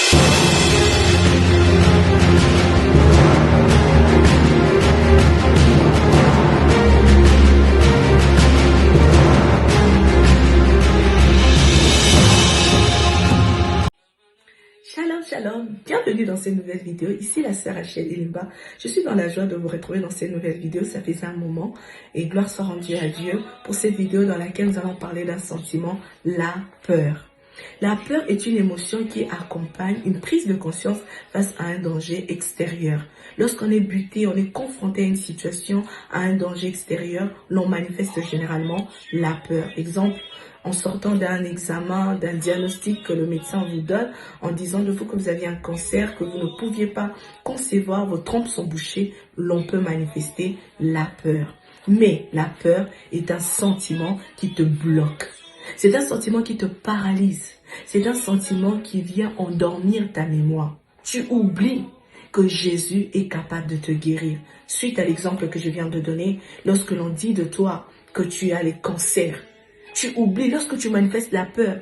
Shalom, shalom, bienvenue dans cette nouvelle vidéo. Ici la sœur Rachel Ilimba. Je suis dans la joie de vous retrouver dans cette nouvelle vidéo. Ça faisait un moment et gloire soit rendue à Dieu pour cette vidéo dans laquelle nous allons parler d'un sentiment, la peur. La peur est une émotion qui accompagne une prise de conscience face à un danger extérieur. Lorsqu'on est buté, on est confronté à une situation, à un danger extérieur, l'on manifeste généralement la peur. Exemple, en sortant d'un examen, d'un diagnostic que le médecin vous donne, en disant de vous que vous aviez un cancer, que vous ne pouviez pas concevoir, vos trompes sont bouchées, l'on peut manifester la peur. Mais la peur est un sentiment qui te bloque. C'est un sentiment qui te paralyse. C'est un sentiment qui vient endormir ta mémoire. Tu oublies que Jésus est capable de te guérir. Suite à l'exemple que je viens de donner, lorsque l'on dit de toi que tu as les cancers, tu oublies, lorsque tu manifestes la peur,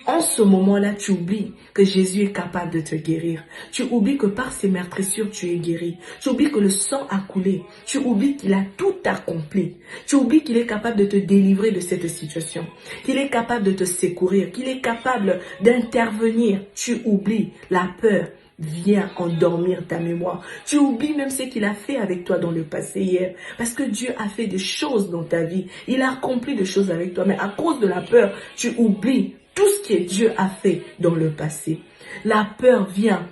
en ce moment-là, tu oublies que Jésus est capable de te guérir. Tu oublies que par ses meurtrissures, tu es guéri. Tu oublies que le sang a coulé. Tu oublies qu'il a tout accompli. Tu oublies qu'il est capable de te délivrer de cette situation. Qu'il est capable de te secourir. Qu'il est capable d'intervenir. Tu oublies la peur. Viens endormir ta mémoire. Tu oublies même ce qu'il a fait avec toi dans le passé hier. Parce que Dieu a fait des choses dans ta vie. Il a accompli des choses avec toi. Mais à cause de la peur, tu oublies tout ce que Dieu a fait dans le passé. La peur vient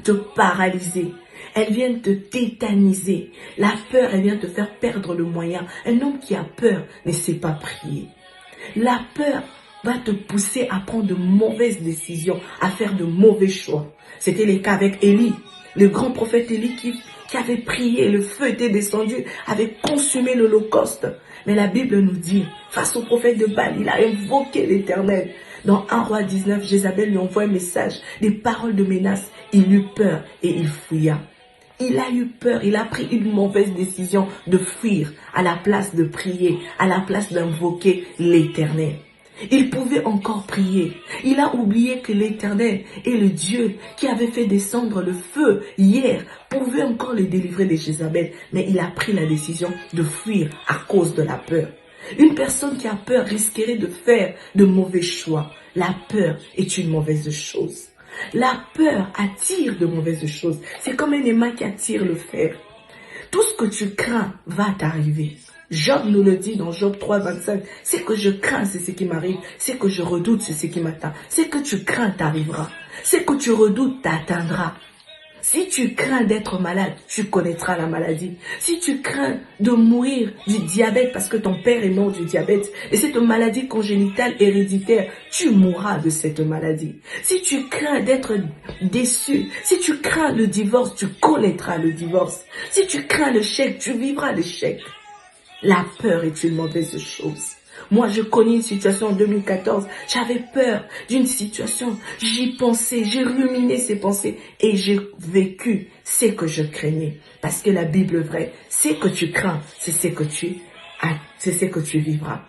te paralyser. Elle vient te tétaniser. La peur, elle vient te faire perdre le moyen. Un homme qui a peur ne sait pas prier. La peur va te pousser à prendre de mauvaises décisions, à faire de mauvais choix. C'était le cas avec Élie, le grand prophète Élie qui avait prié, le feu était descendu, avait consumé l'Holocauste. Mais la Bible nous dit, face au prophète de Baal, il a invoqué l'Éternel. Dans 1 Roi 19, Jézabel lui envoie un message, des paroles de menace. Il eut peur et il fuya. Il a eu peur, il a pris une mauvaise décision de fuir à la place de prier, à la place d'invoquer l'Éternel. Il pouvait encore prier. Il a oublié que l'Éternel est le Dieu qui avait fait descendre le feu hier, pouvait encore le délivrer de Jézabel. Mais il a pris la décision de fuir à cause de la peur. Une personne qui a peur risquerait de faire de mauvais choix. La peur est une mauvaise chose. La peur attire de mauvaises choses. C'est comme un aimant qui attire le fer. Tout ce que tu crains va t'arriver. Job nous le dit dans Job 3, 25. C'est que je crains, c'est ce qui m'arrive. C'est que je redoute, c'est ce qui m'atteint. C'est que tu crains, t'arrivera. C'est que tu redoutes, t'atteindra. Si tu crains d'être malade, tu connaîtras la maladie. Si tu crains de mourir du diabète parce que ton père est mort du diabète et cette maladie congénitale héréditaire, tu mourras de cette maladie. Si tu crains d'être déçu, si tu crains le divorce, tu connaîtras le divorce. Si tu crains l'échec, tu vivras l'échec. La peur est une mauvaise chose. Moi, je connais une situation en 2014. J'avais peur d'une situation. J'y pensais, j'ai ruminé ces pensées et j'ai vécu ce que je craignais. Parce que la Bible est vraie. Ce que tu crains, c'est ce que tu vivras.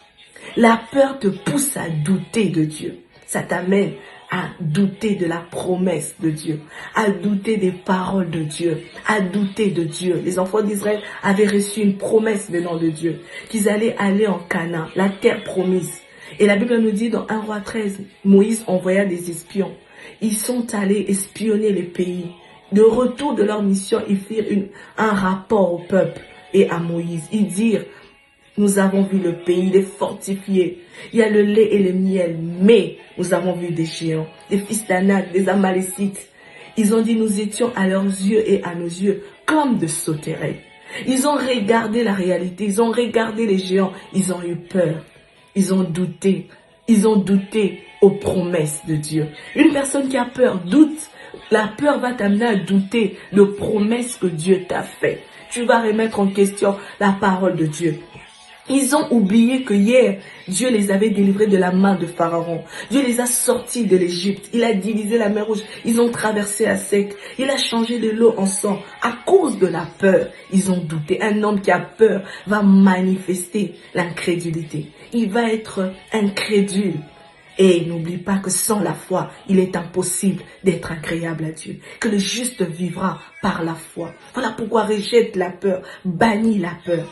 La peur te pousse à douter de Dieu. Ça t'amène à douter de la promesse de Dieu, à douter des paroles de Dieu, à douter de Dieu. Les enfants d'Israël avaient reçu une promesse venant de Dieu, qu'ils allaient aller en Canaan, la terre promise. Et la Bible nous dit dans 1 Roi 13, Moïse envoya des espions. Ils sont allés espionner les pays. De retour de leur mission, ils firent un rapport au peuple et à Moïse. Ils dirent, nous avons vu le pays, il est fortifié. Il y a le lait et le miel. Mais nous avons vu des géants, des fils d'Anak, des Amalécites. Ils ont dit, nous étions à leurs yeux et à nos yeux comme de sauterelles. Ils ont regardé la réalité. Ils ont regardé les géants. Ils ont eu peur. Ils ont douté. Ils ont douté aux promesses de Dieu. Une personne qui a peur doute. La peur va t'amener à douter de promesses que Dieu t'a faites. Tu vas remettre en question la parole de Dieu. Ils ont oublié que hier, Dieu les avait délivrés de la main de Pharaon. Dieu les a sortis de l'Égypte. Il a divisé la mer Rouge. Ils ont traversé à sec. Il a changé de l'eau en sang. À cause de la peur, ils ont douté. Un homme qui a peur va manifester l'incrédulité. Il va être incrédule. Et n'oublie pas que sans la foi, il est impossible d'être agréable à Dieu. Que le juste vivra par la foi. Voilà pourquoi rejette la peur, bannis la peur.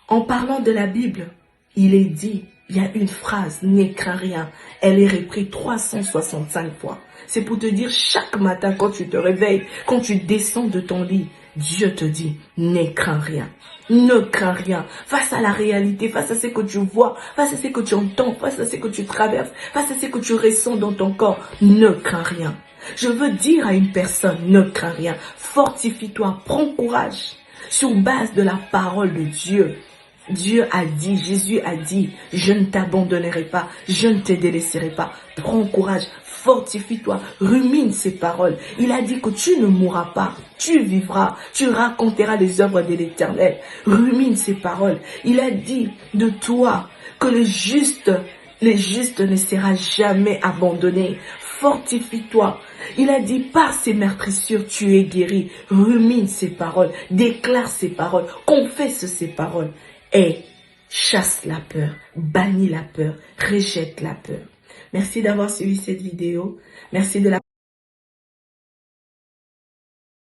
En parlant de la Bible, il est dit, il y a une phrase, n'aie crains rien. Elle est reprise 365 fois. C'est pour te dire chaque matin quand tu te réveilles, quand tu descends de ton lit, Dieu te dit, n'aie crains rien. Ne crains rien. Face à la réalité, face à ce que tu vois, face à ce que tu entends, face à ce que tu traverses, face à ce que tu ressens dans ton corps, ne crains rien. Je veux dire à une personne, ne crains rien. Fortifie-toi, prends courage. Sur base de la parole de Dieu. Dieu a dit, Jésus a dit, je ne t'abandonnerai pas, je ne te délaisserai pas. Prends courage, fortifie-toi, rumine ces paroles. Il a dit que tu ne mourras pas, tu vivras, tu raconteras les œuvres de l'Éternel. Rumine ces paroles. Il a dit de toi que le juste ne sera jamais abandonné. Fortifie-toi. Il a dit, par ces meurtrissures, tu es guéri. Rumine ces paroles, déclare ces paroles, confesse ces paroles. Et chasse la peur, bannis la peur, rejette la peur. Merci d'avoir suivi cette vidéo. Merci de la